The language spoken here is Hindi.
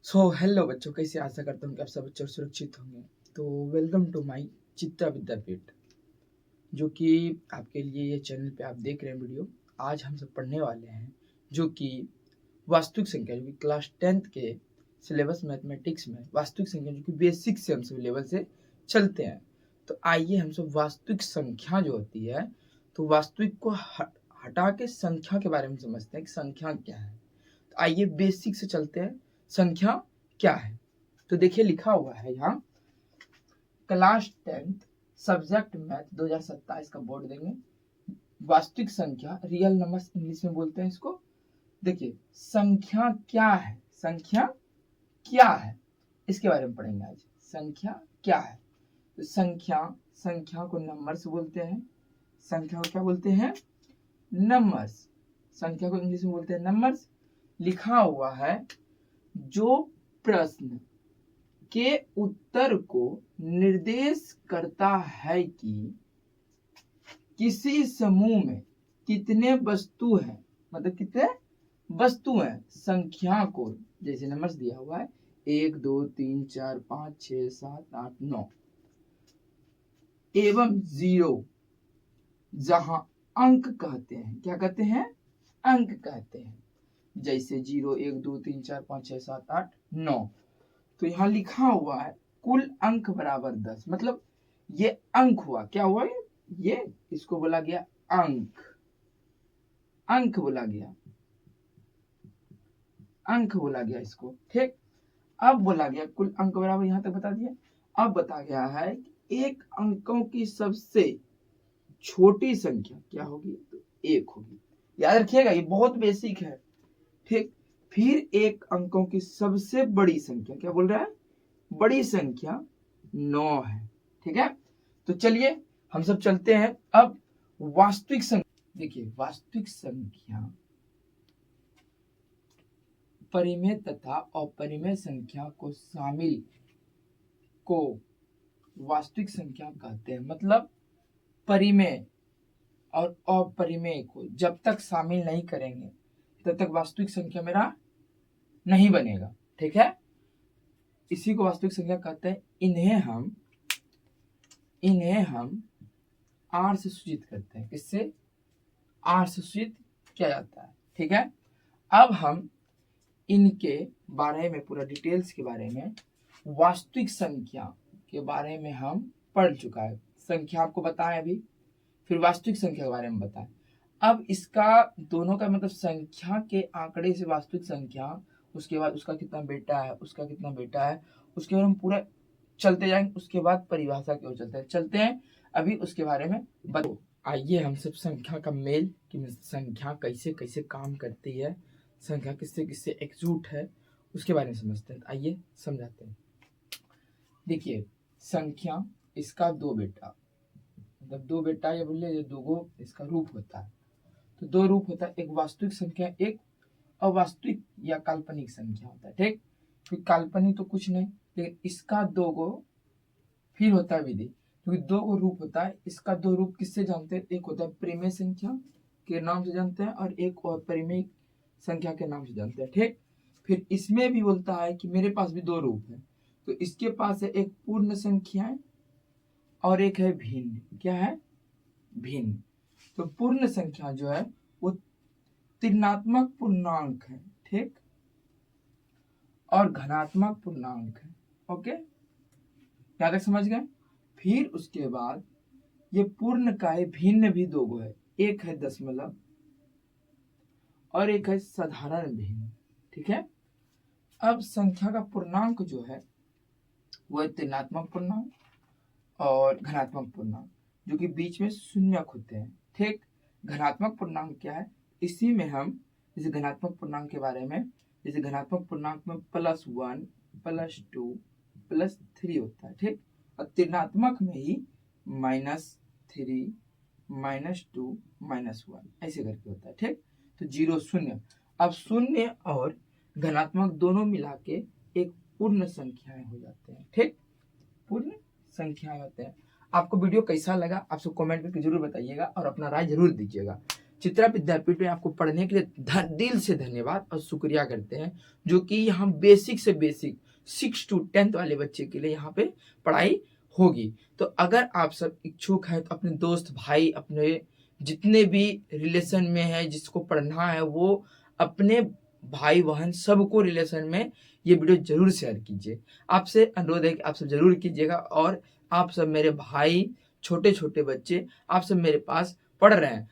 हेलो बच्चों, कैसे आशा करता हूँ कि आप सब बच्चे सुरक्षित होंगे। तो वेलकम टू माय चित्रा विद्यापीठ, जो कि आपके लिए ये चैनल पे आप देख रहे हैं वीडियो। आज हम सब पढ़ने वाले हैं जो कि वास्तविक संख्या, जो कि क्लास 10th के सिलेबस मैथमेटिक्स में वास्तविक संख्या, जो कि बेसिक से हम सब लेवल से चलते हैं। तो आइए हम सब वास्तविक संख्या जो होती है, तो वास्तविक को हटा के संख्या के बारे में समझते हैं कि संख्या क्या है। तो आइए बेसिक से चलते हैं, संख्या क्या है। तो देखिए लिखा हुआ है यहाँ क्लास 10th सब्जेक्ट मैथ 2027 का बोर्ड देंगे। वास्तविक संख्या, रियल नंबर्स इंग्लिश में बोलते हैं इसको। देखिए संख्या क्या है, संख्या क्या है इसके बारे में पढ़ेंगे आज। संख्या क्या है, तो संख्या को नंबर्स बोलते हैं। संख्या को क्या बोलते हैं? नंबर्स। संख्या को इंग्लिश में बोलते हैं नंबर्स। लिखा हुआ है जो प्रश्न के उत्तर को निर्देश करता है कि किसी समूह में कितने वस्तु हैं, मतलब कितने वस्तु हैं। संख्या को जैसे नंबर्स दिया हुआ है 1 2 3 4 5 6 7 8 9 एवं 0, जहां अंक कहते हैं, क्या कहते हैं? अंक कहते हैं। जैसे 0 1 2 3 4 5 6 7 8 9। तो यहाँ लिखा हुआ है कुल अंक बराबर 10, मतलब ये अंक हुआ। क्या हुआ? ये इसको बोला गया अंक। अंक बोला गया, अंक बोला गया इसको। ठीक, अब बोला गया कुल अंक बराबर, यहां तक बता दिया। अब बता गया है कि एक अंकों की सबसे छोटी संख्या क्या होगी? तो 1 होगी। याद रखिएगा, ये बहुत बेसिक है। ठीक, फिर एक अंकों की सबसे बड़ी संख्या, क्या बोल रहा है? बड़ी संख्या 9 है। ठीक है, तो चलिए हम सब चलते हैं अब वास्तविक संख्या। देखिए वास्तविक संख्या परिमेय तथा अपरिमेय संख्या को शामिल को वास्तविक संख्या कहते हैं। मतलब परिमेय और अपरिमेय को जब तक शामिल नहीं करेंगे तब तक वास्तविक संख्या मेरा नहीं बनेगा। ठीक है, इसी को वास्तविक संख्या कहते हैं। इन्हें हम आर से सूचित करते हैं। किससे? आर से सूचित किया जाता है। ठीक है, अब हम इनके बारे में पूरा डिटेल्स के बारे में, वास्तविक संख्या के बारे में हम पढ़ चुका है। संख्या आपको बताएं अभी, फिर वास्तविक संख्या के बारे में बताएं। अब इसका दोनों का मतलब संख्या के आंकड़े से वास्तविक संख्या, उसके बाद उसका कितना बेटा है, उसका कितना बेटा है, उसके बारे में पूरा चलते जाएंगे। उसके बाद परिभाषा की ओर चलते हैं अभी उसके बारे में बताओ। आइए हम सब संख्या का मेल, कि संख्या कैसे कैसे काम करती है, संख्या किससे किससे एकजुट है, उसके बारे में समझते हैं। आइए समझाते हैं। देखिए संख्या, इसका दो बेटा, मतलब दो बेटा या बोलिए ये दो इसका रूप होता है। तो दो रूप होता है, एक वास्तविक संख्या, एक अवास्तविक या काल्पनिक संख्या होता है। ठीक, तो काल्पनिक तो कुछ नहीं, लेकिन इसका दो गो फिर होता है विधि, क्योंकि दो गो रूप होता है। इसका दो रूप किससे जानते हैं? एक होता है परिमेय संख्या के नाम से जानते हैं, और एक अपरिमेय संख्या के नाम से जानते हैं। ठीक, फिर इसमें भी बोलता है कि मेरे पास भी दो रूप है। तो इसके पास है एक पूर्ण संख्या और एक है भिन्न। क्या है? भिन्न। तो पूर्ण संख्या जो है वो ऋणात्मक पूर्णांक है। ठीक, और धनात्मक पूर्णांक है। ओके, क्या तक समझ गए? फिर उसके बाद ये पूर्ण का है भिन्न भी दो गो है, एक है दशमलव और एक है साधारण भिन्न। ठीक है, अब संख्या का पूर्णांक जो है वो है ऋणात्मक पूर्णांक और धनात्मक पूर्णांक, जो कि बीच में शून्यक होते हैं। ठीक, धनात्मक पूर्णांक क्या है? इसी में हम जैसे धनात्मक पूर्णांक के बारे में, जैसे धनात्मक पूर्णांक में +1 +2 +3 होता है। ठीक, और ऋणात्मक में ही -3 -2 -1 ऐसे करके होता है। ठीक, तो 0 शून्य। अब शून्य और धनात्मक दोनों मिला के एक पूर्ण संख्याएं हो जाते हैं। ठीक, पूर्ण संख्याएं होते हैं। आपको वीडियो कैसा लगा आप सब कमेंट करके जरूर बताइएगा और अपना राय जरूर दीजिएगा। चित्रा विद्यापीठ में आपको पढ़ने के लिए दिल से धन्यवाद और शुक्रिया करते हैं, जो कि यहाँ बेसिक से बेसिक 6 to 10th वाले बच्चे के लिए यहाँ पे पढ़ाई होगी। तो अगर आप सब इच्छुक हैं तो अपने दोस्त भाई, अपने जितने भी रिलेशन में है, जिसको पढ़ना है, वो अपने भाई बहन सबको रिलेशन में ये वीडियो जरूर शेयर कीजिए। आपसे अनुरोध है कि आप सब जरूर कीजिएगा। और आप सब मेरे भाई, छोटे छोटे बच्चे, आप सब मेरे पास पढ़ रहे हैं